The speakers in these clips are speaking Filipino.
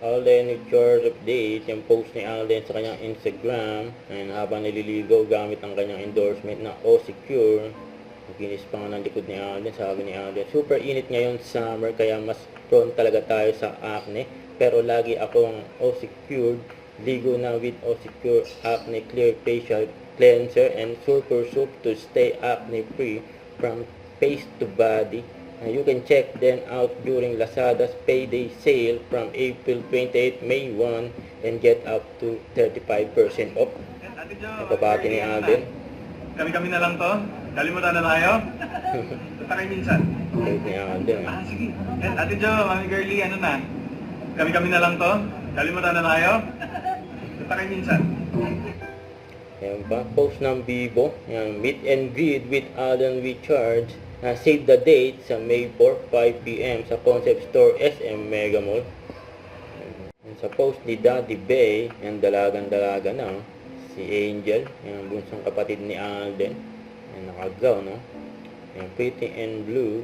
Alden with your update, yung post ni Alden sa kanyang Instagram, and habang naliligaw gamit ang kanyang endorsement na O-Secure. Naginis pa nga ng likod ni Alden, sabi ni Alden, super init ngayon summer, kaya mas prone talaga tayo sa acne, pero lagi akong O-Secure, ligo na with O-Secure Acne Clear Facial Cleanser and Super Soap to stay acne free from face to body. You can check them out during Lazada's payday sale from April 28, May 1, and get up to 35% off. Nagkabati ni Alden. Kami-kami na lang to. Kalimutan na tayo. Basta kayo minsan. Kulit ni Alden. Sige. Ate Jo, Mami Girlie, ano na? Kami-kami na lang to. Kalimutan na tayo. Basta kayo minsan. Ayan pa, post ng Vivo. Ayan, meet and greet with Alden Richards. Save the date sa May 4, 5 p.m. sa Concept Store SM Mega Mall. And sa post ni Daddy Bay, yung dalagan-dalaga na, si Angel, yung bunsong kapatid ni Alden. Yung nakagaw, no? Yung Pretty and Blue.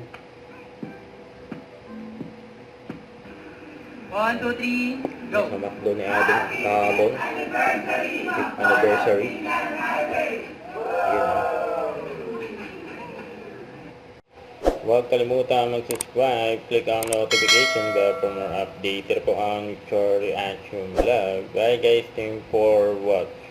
1, 2, 3, go! Sa McDo ni Alden, kahapon. 5th anniversary. Yun, no? Huwag kalimutan mag-subscribe, click ang notification bell for more update. Ito po ang Chor Reaction Vlog. Bye guys, thank you for watching.